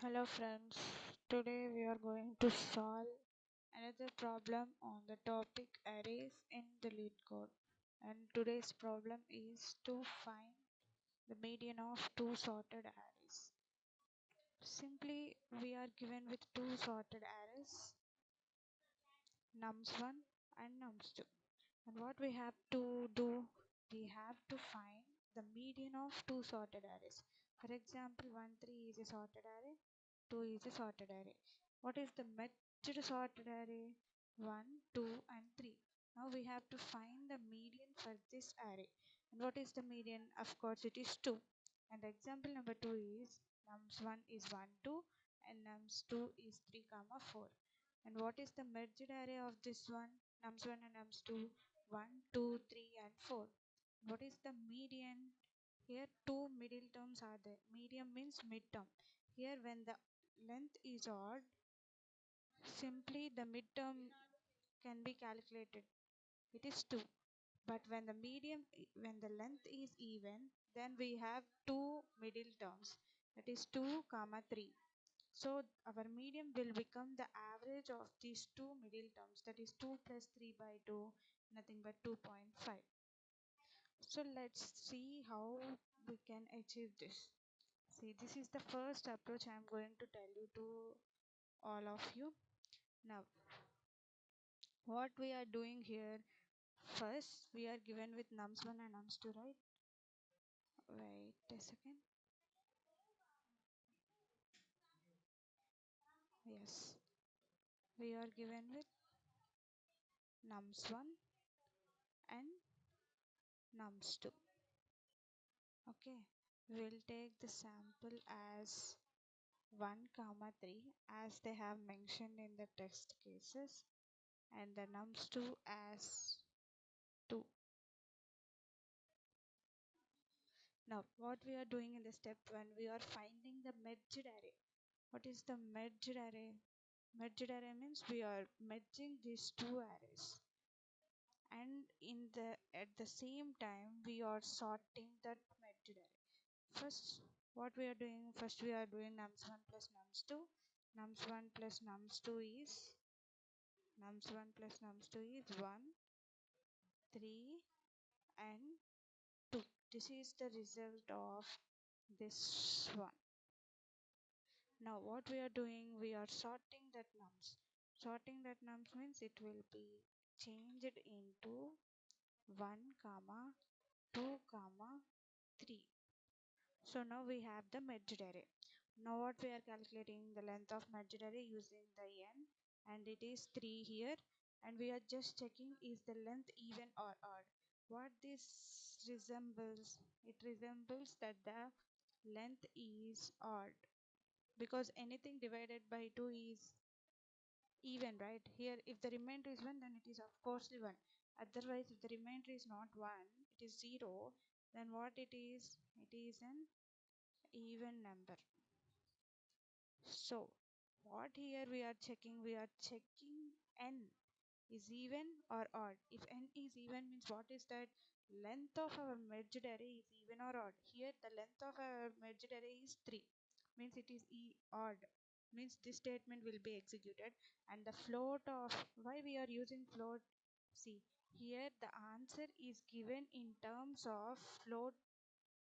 Hello friends, today we are going to solve another problem on the topic arrays in the lead code. And today's problem is to find the median of two sorted arrays. Simply we are given with two sorted arrays, nums1 and nums2. And what we have to do, we have to find the median of two sorted arrays. For example, 1, 3 is a sorted array, 2 is a sorted array. What is the matched sorted array? 1, 2 and 3. Now we have to find the median for this array. And what is the median? Of course it is 2. And the example number 2 is nums1 is 1, 2 and nums2 is 3, 4. And what is the merged array of this one? Nums1 and nums2, 1, 2, 3 and 4. What is the median? Here two middle terms are there. Median means midterm. Here when the length is odd, simply the midterm can be calculated. It is 2. But when when the length is even, then we have two middle terms. That is 2, 3. So our median will become the average of these two middle terms. That is 2 plus 3 by 2, nothing but 2.5. So let's see how we can achieve this. See, this is the first approach I am going to tell you to all of you. Now, what we are doing here, first we are given with nums1 and nums2, right? Wait a second. Yes, we are given with nums1 and nums2. Okay, we'll take the sample as 1 comma 3 as they have mentioned in the test cases, and the nums2 as 2. Now what we are doing in the step 1, we are finding the merged array. What is the merged array? Merged array means we are merging these two arrays, and at the same time we are sorting that merged array. First, what we are doing? First we are doing nums1 plus nums2. Nums1 plus nums2 is nums1 plus nums2 is 1, 3 and 2. This is the result of this one. Now what we are doing, we are sorting that nums. Sorting that nums means it will be changed into 1 comma 2 comma 3. So now we have the merged array. Now what we are calculating, the length of merged array using the n, and it is 3 here, and we are just checking is the length even or odd. What this resembles, it resembles that the length is odd, because anything divided by 2 is even, right? Here if the remainder is 1, then it is of course 1. Otherwise if the remainder is not 1, it is 0, then what it is an even number. So what here we are checking, n is even or odd. If n is even means what is that? Length of our merged array is even or odd. Here the length of our merged array is 3, means it is odd, means this statement will be executed. And the float of, why we are using float? See, here the answer is given in terms of float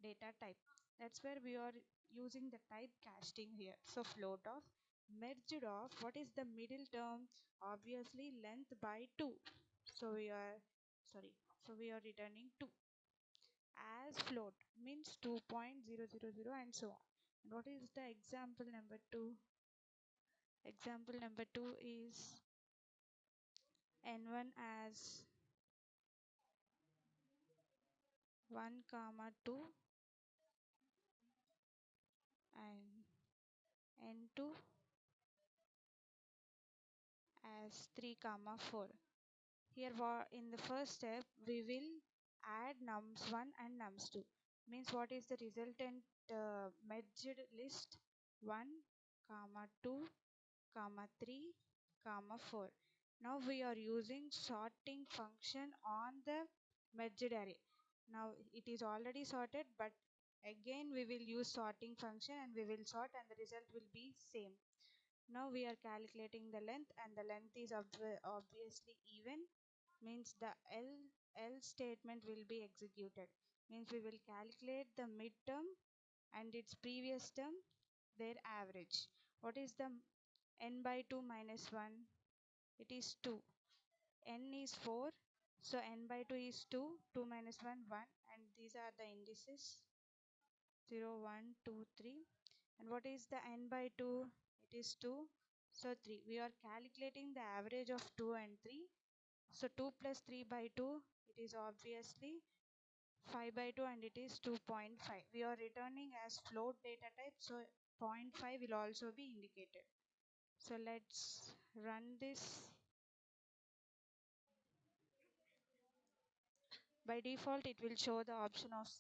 data type. That's where we are using the type casting here. So float of merged of, what is the middle term? Obviously length by 2. So we are returning 2 as float, means 2.000 and so on. And what is the example number 2? Example number 2 is n1 as 1 comma 2 and n2 as 3 comma 4. Here in the first step we will add nums1 and nums2, means what is the resultant merged list? 1 comma 2 comma 3 comma 4. Now we are using sorting function on the merged array. Now it is already sorted, but Again we will use sorting function and we will sort and the result will be same. Now we are calculating the length and the length is obviously even, means the L statement will be executed. Means we will calculate the midterm and its previous term, their average. What is the n by 2 minus 1? It is 2. N is 4. So n by 2 is 2. 2 minus 1, 1. And these are the indices 0, 1, 2, 3. And what is the n by 2? It is 2. So 3. We are calculating the average of 2 and 3. So 2 plus 3 by 2, it is obviously 5 by 2 and it is 2.5. We are returning as float data type, so 0.5 will also be indicated. So let's run this. By default, it will show the option of C++.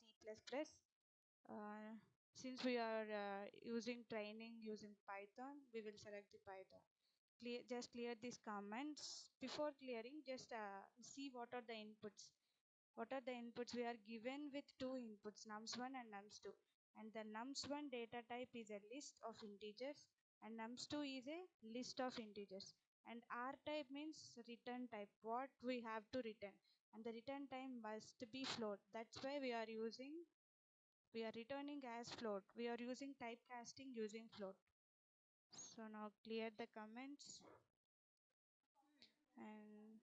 Since we are using training using Python, we will select the Python. Just clear these comments. Before clearing, just see what are the inputs. What are the inputs? We are given with two inputs, nums1 and nums2. And the nums1 data type is a list of integers and nums2 is a list of integers. And R type means return type, what we have to return. And the return time must be float. That's why we are returning as float. We are using typecasting using float. So now clear the comments and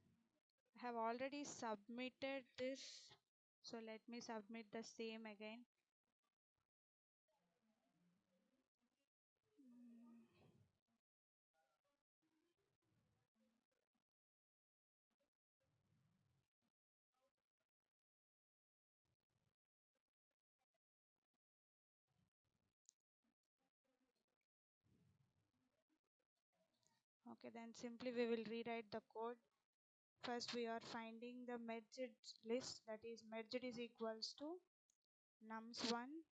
have already submitted this, so let me submit the same again. Okay, then simply we will rewrite the code. First we are finding the merged list, that is merged is equals to nums1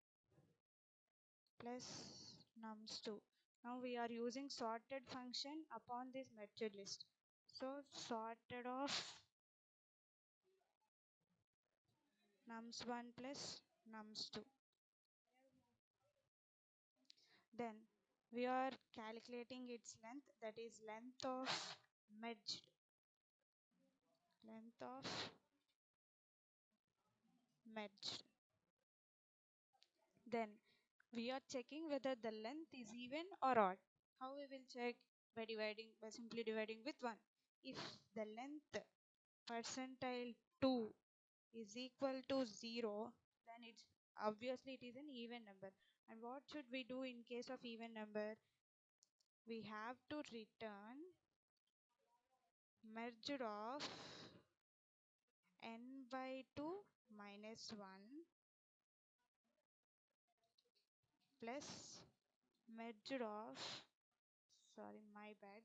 plus nums2. Now we are using sorted function upon this merged list. So sorted of nums1 plus nums2. Then we are calculating its length, that is length of merged. Length of merged. Then we are checking whether the length is even or odd. How we will check? By simply dividing with 1. If the length percentile 2 is equal to 0, then it's obviously it is an even number. And what should we do in case of even number? We have to return merged of n by 2 minus 1 plus merged of, sorry, my bad,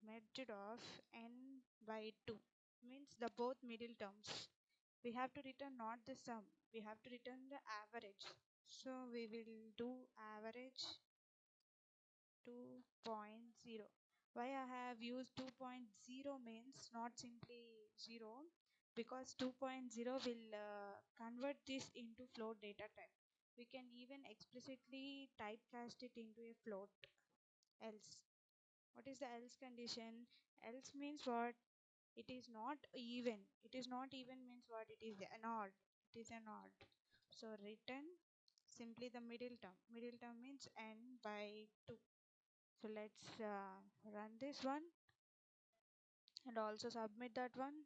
merged of n by 2 means the both middle terms. We have to return not the sum, we have to return the average. So we will do average 2.0. Why I have used 2.0 means not simply 0, because 2.0 will convert this into float data type. We can even explicitly typecast it into a float. Else, what is the else condition? Else means what? It is not even. It is not even means what? It is an odd. It is an odd. So return simply the middle term. Middle term means n by 2. So let's run this one and also submit that one.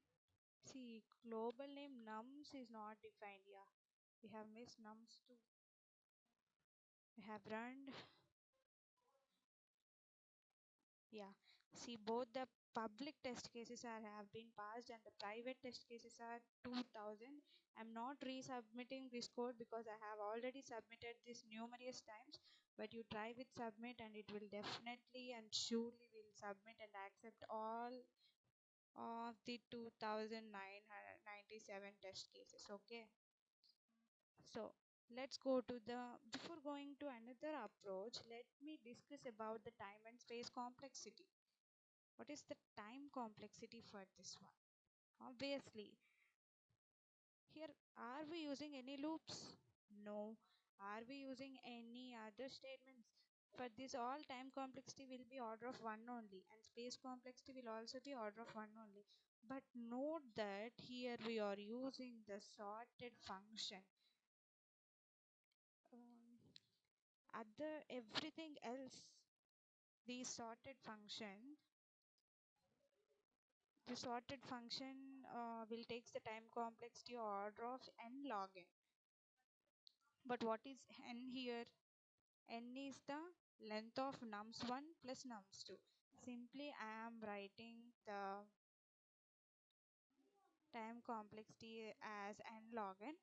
See, global name nums is not defined. Yeah, we have missed nums too. We have run. Yeah, see, both the public test cases have been passed and the private test cases are 2000. I'm not resubmitting this code because I have already submitted this numerous times, but you try with submit and it will definitely and surely will submit and accept all of the 2997 test cases. Okay, so let's go to the, before going to another approach, let me discuss about the time and space complexity. What is the time complexity for this one? Obviously, here are we using any loops? No. Are we using any other statements? For this, all time complexity will be order of 1 only, and space complexity will also be order of 1 only. But note that here we are using the sorted function. Other everything else, the sorted function, will takes the time complexity order of n log n. But what is n here? N is the length of nums1 plus nums2. Simply I am writing the time complexity as n log n,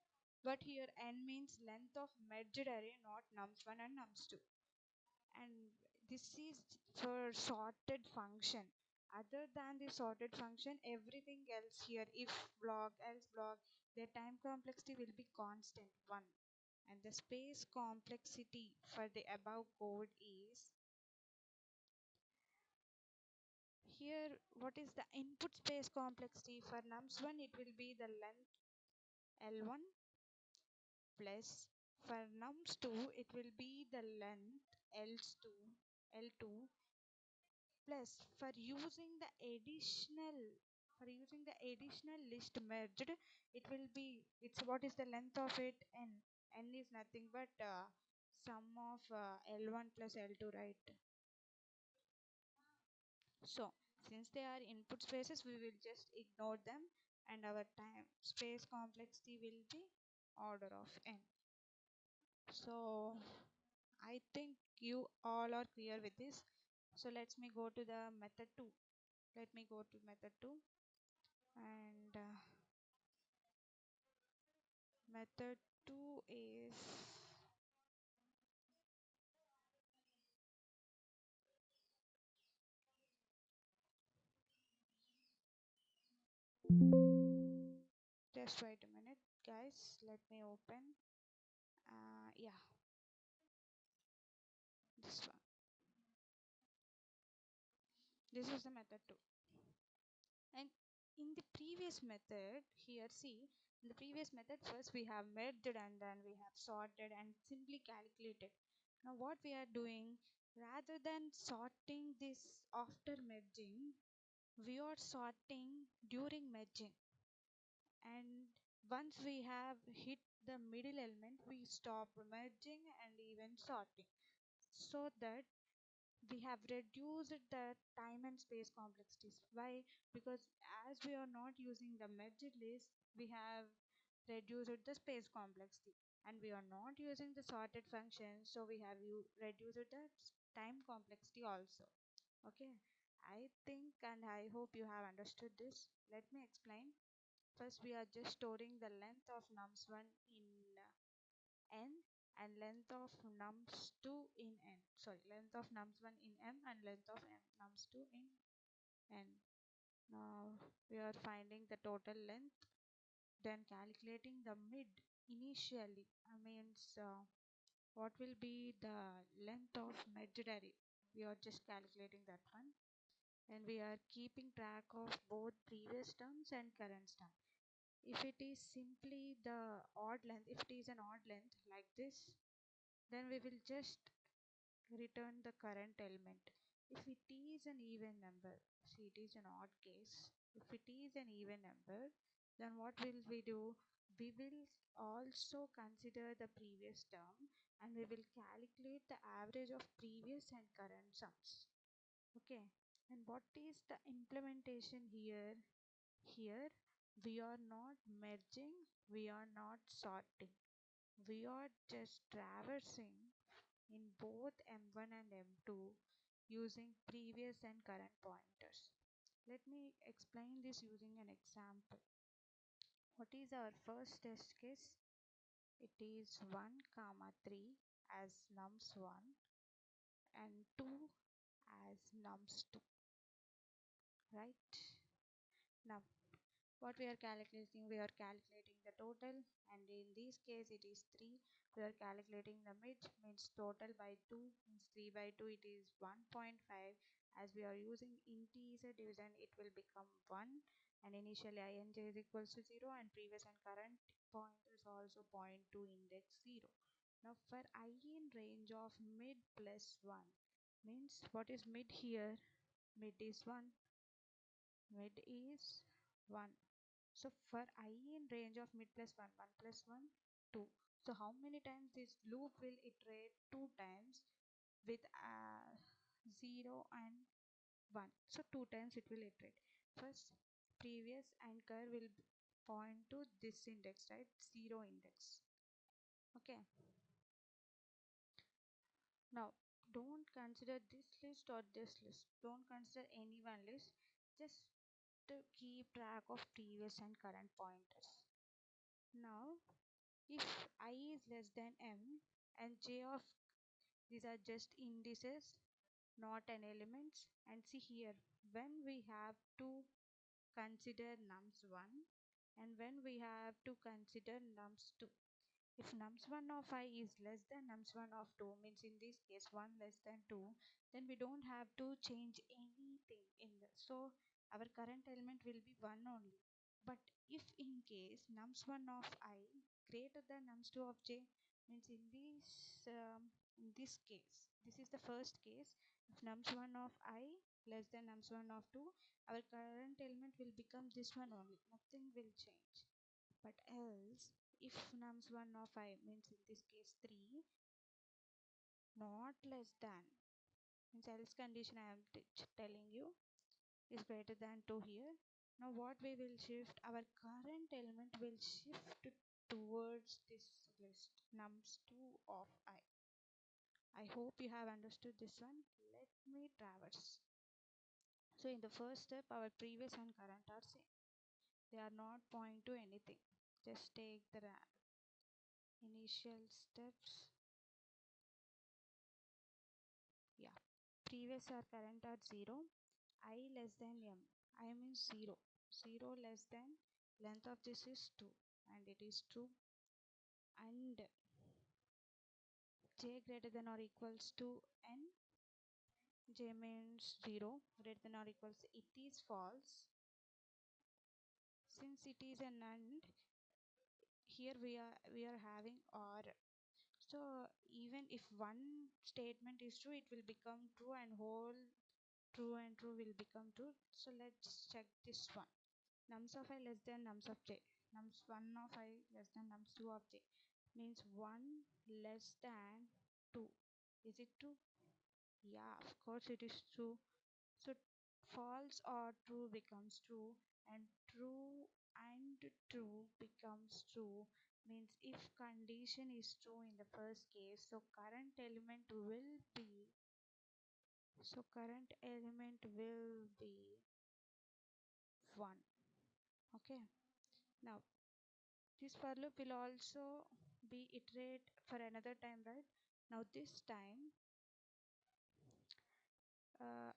but here n means length of merged array, not nums1 and nums2. And this is for sorted function. Other than the sorted function, everything else here, if block, else block, their time complexity will be constant 1. And the space complexity for the above code is here. What is the input space complexity? For nums1 it will be the length L1 plus for nums2 it will be the length L2 plus for using the additional list merged, it will be, it's what is the length of it? N is nothing but sum of L1 plus L2, right? So since they are input spaces, we will just ignore them, and our time space complexity will be order of n. So I think you all are clear with this. So let me go to the method 2. Let me go to method 2, and method 2 is just wait a minute, guys. Let me open. Yeah, this one. This is the method 2. And in the previous method, here see, in the previous method, first we have merged and then we have sorted and simply calculated. Now what we are doing, rather than sorting this after merging, we are sorting during merging. And once we have hit the middle element, we stop merging and even sorting, so that we have reduced the time and space complexities. Why? Because as we are not using the merged list, we have reduced the space complexity, and we are not using the sorted function, so we have reduced the time complexity also. Okay, I think and I hope you have understood this. Let me explain. First, we are just storing the length of nums1 in n and length of nums2 in n. Sorry, length of nums1 in m and length of nums2 in n. Now we are finding the total length, then calculating the mid initially. Means what will be the length of merged array? We are just calculating that one, and we are keeping track of both previous terms and current term. If it is simply the odd length, if it is an odd length like this, then we will just return the current element. If it is an even number, see, it is an odd case. If it is an even number, then what will we do? We will also consider the previous term, and we will calculate the average of previous and current sums. Okay, and what is the implementation here? Here we are not merging, we are not sorting, we are just traversing in both M1 and M2 using previous and current pointers. Let me explain this using an example. What is our first test case? It is 1 comma 3 as nums1 and 2 as nums2, right? Now what we are calculating? We are calculating the total, and in this case it is 3. We are calculating the mid, means total by 2, means 3 by 2 it is 1.5. As we are using integer division, it will become 1. and initially ij is equals to 0 and previous and current pointers also point to index 0. Now for I in range of mid plus 1 means what is mid here? Mid is 1. Mid is 1. So for I in range of mid plus 1, 1 plus 1, 2. So how many times this loop will iterate? 2 times with 0 and 1. So 2 times it will iterate. First, previous anchor will point to this index, right? 0 index. Okay. Now, don't consider this list or this list. Don't consider any one list. Just to keep track of previous and current pointers. Now, if I is less than m and j of these are just indices, not an elements, and see here when we have to consider nums1 and when we have to consider nums2. If nums1 of I is less than nums1 of 2 means in this case 1 less than 2, then we don't have to change anything in this. So our current element will be 1 only. But if in case nums1 of I greater than nums2 of j means in this case, this is the first case. If nums1 of I less than nums1 of 2, our current element will become this one only. Nothing will change. But else if nums1 of I means in this case 3 not less than means else condition I am telling you is greater than 2 here. Now what we will shift, our current element will shift towards this list nums2 of I hope you have understood this one. Let me traverse. So in the first step our previous and current are same, they are not pointing to anything. Just take the initial steps. Yeah, previous or current are 0, I less than m, I means 0, 0 less than length of this is 2 and it is true, and j greater than or equals to n, j means 0 greater than or equals to, it is false. Since it is an and, here we are having or, so even if one statement is true it will become true and whole true and true will become true. So let's check this one. Nums of I less than nums of j. Nums1 of I less than nums2 of j means 1 less than 2. Is it true? Yeah, of course it is true. So false or true becomes true and true becomes true means if condition is true in the first case, so current element will be, so current element will be 1. Okay. Now this for loop will also be iterate for another time, right? Now this time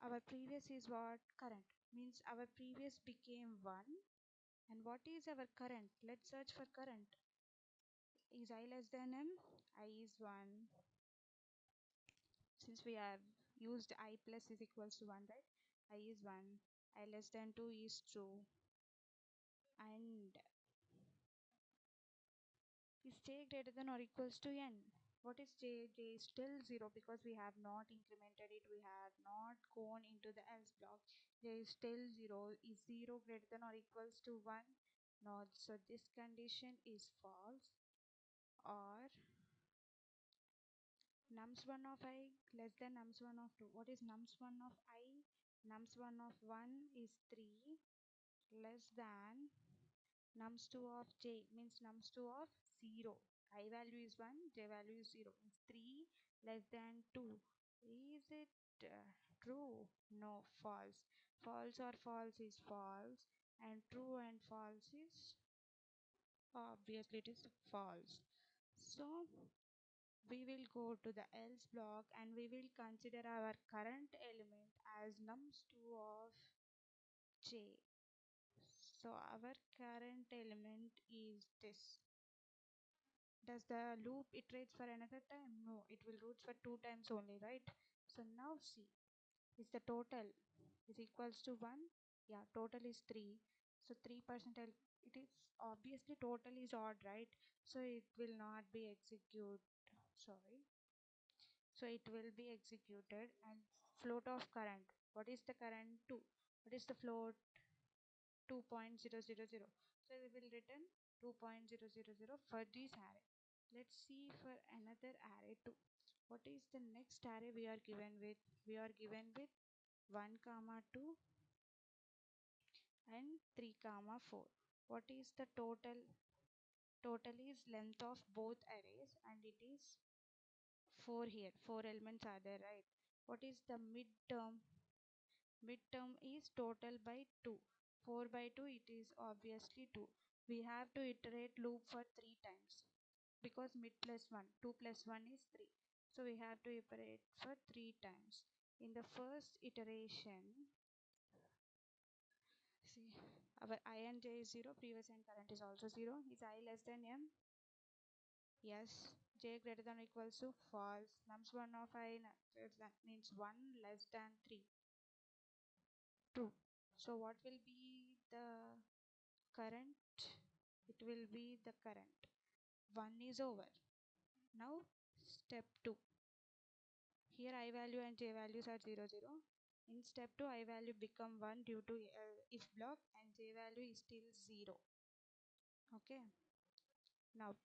our previous is what? Current. Means our previous became 1. And what is our current? Let's search for current. Is I less than m? I is 1. Since we have used I plus is equals to 1, right? I is 1. I less than 2 is true. And is j greater than or equals to n? What is j? J is still 0 because we have not incremented it. We have not gone into the else block. J is still 0. Is 0 greater than or equals to 1? Not. So this condition is false. Or nums1 of I less than nums1 of 2. What is nums1 of I? Nums1 of 1 is 3 less than nums2 of j means nums2 of 0. I value is 1, j value is 0 means 3 less than 2. Is it true? No, false. False or false is false and true and false is obviously it is false. So we will go to the else block and we will consider our current element as nums2 of j. So our current element is this. Does the loop iterates for another time? No, it will root for 2 times only, right? So now see, is the total is equals to 1? Yeah, total is 3. So 3% it is obviously total is odd, right? So it will not be execute. Sorry. So it will be executed. And float of current. What is the current? 2. What is the float? 2.000. So we will return 2.000 for this array. Let's see for another array too. What is the next array we are given with? We are given with 1 comma 2 and 3 comma 4. What is the total? Total is length of both arrays and it is 4 here. 4 elements are there, right? What is the midterm? Midterm is total by 2. 4 by 2 it is obviously 2. We have to iterate loop for 3 times because mid plus 1. 2 plus 1 is 3. So we have to iterate for 3 times. In the first iteration, see our I and j is 0, previous and current is also 0. Is I less than m? Yes. J greater than or equals to false. Nums1 of I means 1 less than 3. True. So what will be the current? It will be the current. 1 is over. Now step 2. Here I value and j values are 0, 0. In step 2 I value become 1 due to if block and j value is still 0. Okay. Now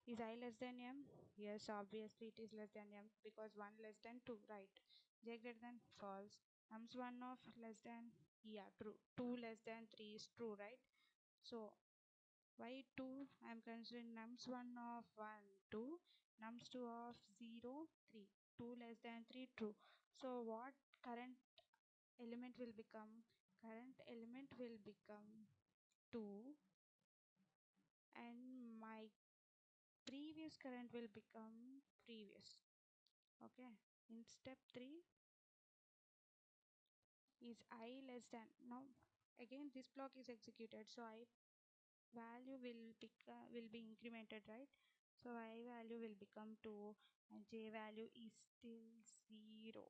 is I less than m? Yes, obviously it is less than m because 1 less than 2, right? J greater than false. Nums1 of less than, yeah, true. 2 less than 3 is true, right? So why 2? I am considering nums1 of 1, 2, nums2 of 0, 3. 2 less than 3, true. So what current element will become? Current element will become 2 and my previous current will become previous. Okay. In step 3 is I less than. Now again this block is executed, so I value will be incremented, right? So I value will become 2 and j value is still 0.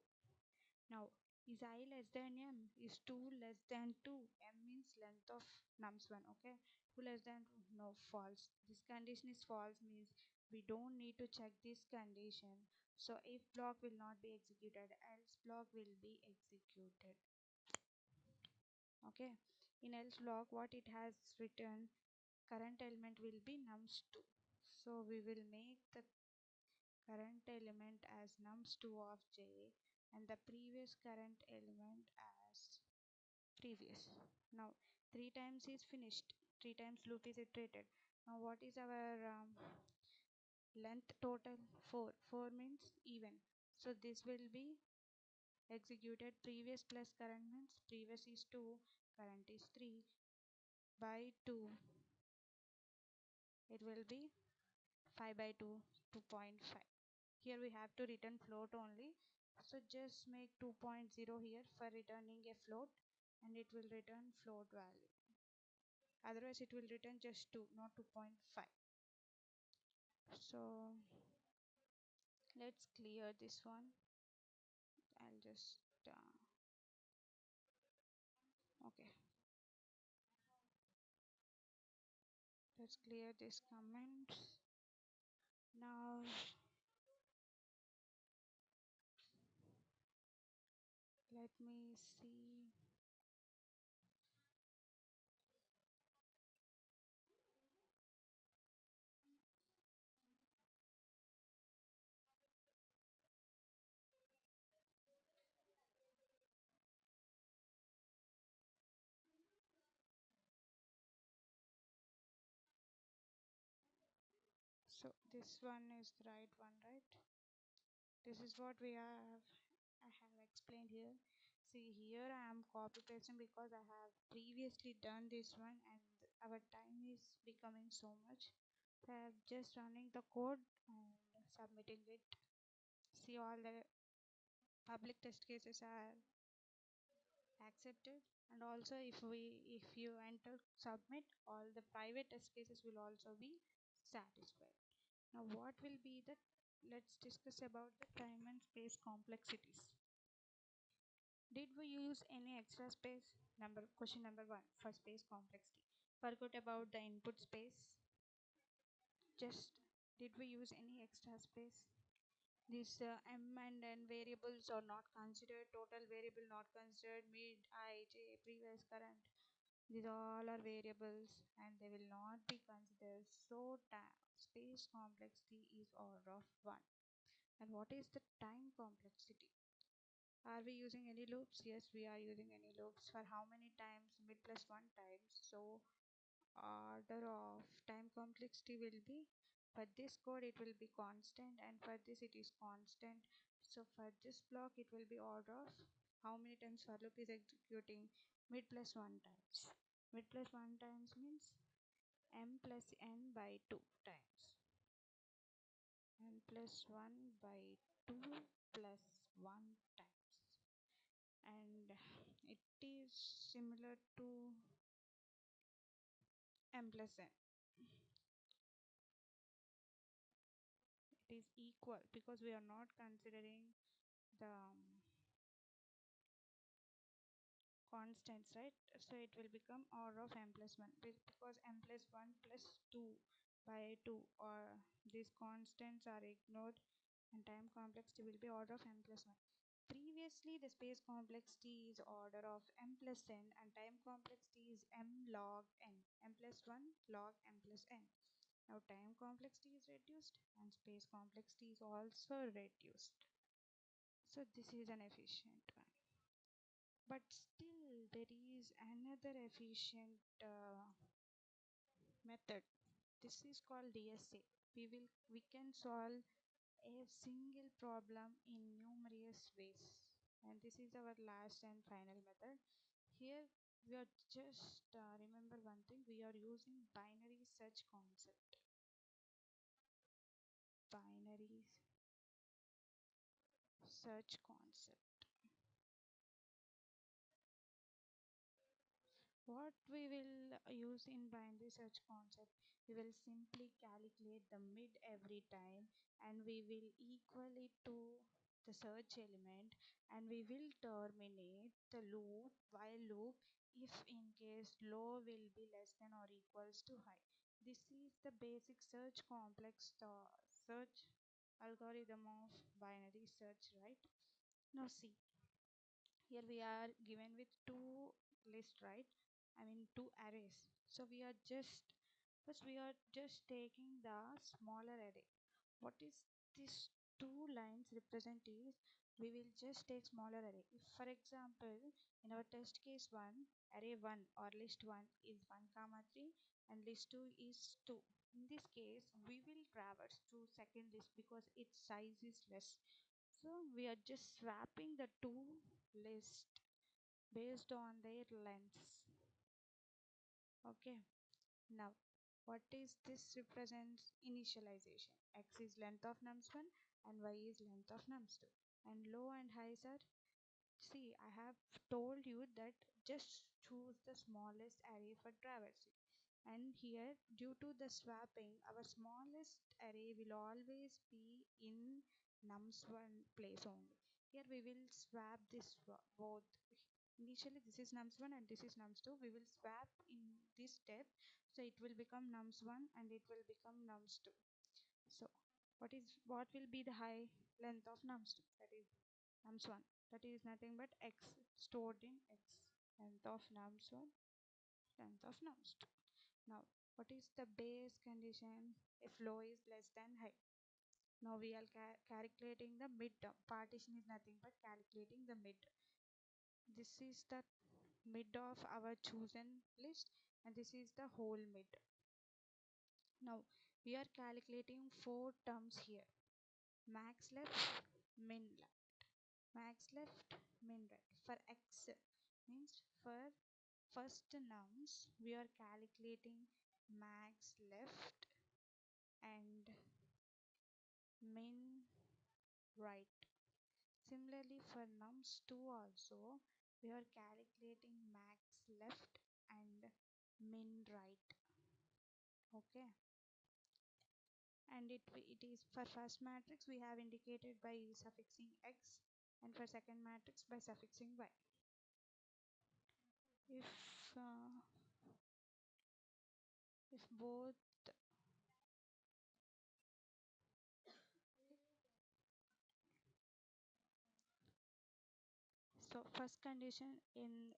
Now is I less than m? Is 2 less than 2? M means length of nums1. Okay, 2 less than 2, no, false. This condition is false, means we don't need to check this condition. So if block will not be executed, else block will be executed. Okay, in else block what it has written, current element will be nums2. So we will make the current element as nums2 of j and the previous current element as previous. Now 3 times is finished, 3 times loop is iterated. Now what is our length total? 4. 4 means even, so this will be executed. Previous plus current means previous is 2, current is 3 by 2, it will be 5 by 2, 2.5. Here we have to return float only, so just make 2.0 here for returning a float and it will return float value. Otherwise it will return just 2, not 2.5. So let's clear this one. I'll just okay, let's clear this comment. Now let me see. So this one is the right one, right? This is what I have explained here. See here I am copy pasting because I have previously done this one and our time is becoming so much. So I am just running the code and submitting it. See all the public test cases are accepted, and also if you enter submit, all the private test cases will also be satisfied. Now what will be the, let's discuss about the time and space complexities. Did we use any extra space? Question number one for space complexity. Forgot about the input space. Just did we use any extra space? These m and n variables are not considered. Total variable not considered. Mid, I, j, previous, current. These all are variables and they will not be considered. So space complexity is order of 1. And what is the time complexity? Are we using any loops? Yes, we are using any loops. For how many times? Mid plus 1 times. So order of time complexity will be, for this code it will be constant, and for this it is constant. So for this block it will be order of how many times for loop is executing? Mid plus 1 times. Mid plus 1 times means m plus n by 2 times. N plus 1 by 2 plus 1 times. And it is similar to m plus n. It is equal because we are not considering the constants, right? So it will become order of m plus 1 because m plus 1 plus 2 by 2, or these constants are ignored, and time complexity will be order of m plus 1. Previously the space complexity is order of m plus n, and time complexity is m log n, m plus 1 log m plus n. Now time complexity is reduced and space complexity is also reduced. So this is an efficient one. But still there is another efficient method. This is called DSA. We can solve a single problem in numerous ways. And this is our last and final method. Here we are just remember one thing, we are using binary search concept. Binary search concept. What we will use in binary search concept, we will simply calculate the mid every time, and we will equal it to the search element, and we will terminate the loop while loop if in case low will be less than or equals to high. This is the basic search complex search algorithm of binary search, right? Now see, here we are given with two lists, right? I mean two arrays. So we are just first we are just taking the smaller array. What is this two lines represent is, we will just take smaller array. If for example in our test case 1, array 1 or list 1 is 1 comma 3 and list 2 is 2. In this case we will traverse to second list because its size is less. So we are just swapping the two lists based on their lengths. Okay. Now, what is this represents? Initialization. X is length of nums1 and y is length of nums2. And low and highs are, see, I have told you that just choose the smallest array for traversing. And here, due to the swapping, our smallest array will always be in nums1 place only. Here we will swap this both. Initially this is nums1 and this is nums2. We will swap in this step, so it will become nums1 and it will become nums2. So what will be the high length of nums2? That is nums1. That is nothing but x stored in x. Length of nums1, length of nums2. Now what is the base condition if low is less than high? Now we are calculating the mid term. Partition is nothing but calculating the mid. This is the mid of our chosen list, and this is the whole mid. Now we are calculating four terms here: max left, min left, max left, min right. For x means for first nums we are calculating max left and min right. Similarly for nums2 also we are calculating max left and min right. Okay. And it is for first matrix we have indicated by suffixing x, and for second matrix by suffixing y. If uh, if both, so first condition, in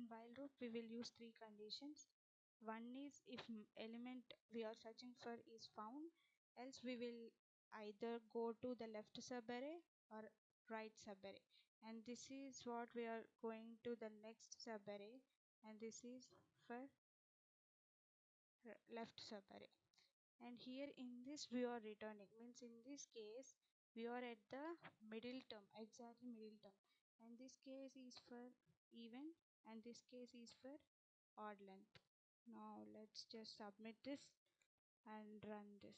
while loop we will use three conditions. One is if element we are searching for is found, else we will either go to the left subarray or right subarray, and this is what we are going to the next subarray, and this is for left subarray. And here in this we are returning, means in this case we are at the middle term, exactly middle term, and this case is for even and this case is for odd length. Now let's just submit this and run this.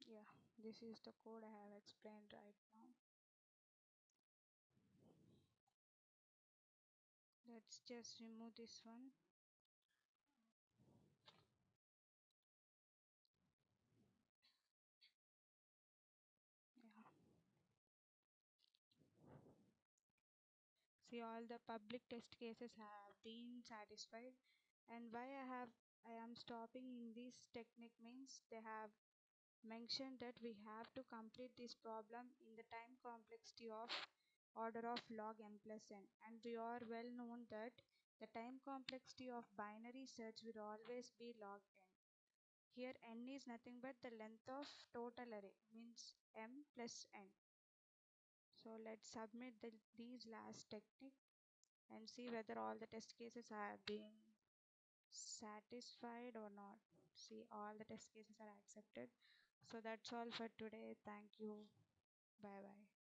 Yeah, this is the code I have explained right now. Let's just remove this one. Yeah, see, all the public test cases have been satisfied, and why I am stopping in this technique means they have mentioned that we have to complete this problem in the time complexity of order of log m plus n, and we are well known that the time complexity of binary search will always be log n. Here n is nothing but the length of total array, means m plus n. So let's submit these last technique and see whether all the test cases are being satisfied or not. See, all the test cases are accepted. So that's all for today. Thank you. Bye bye.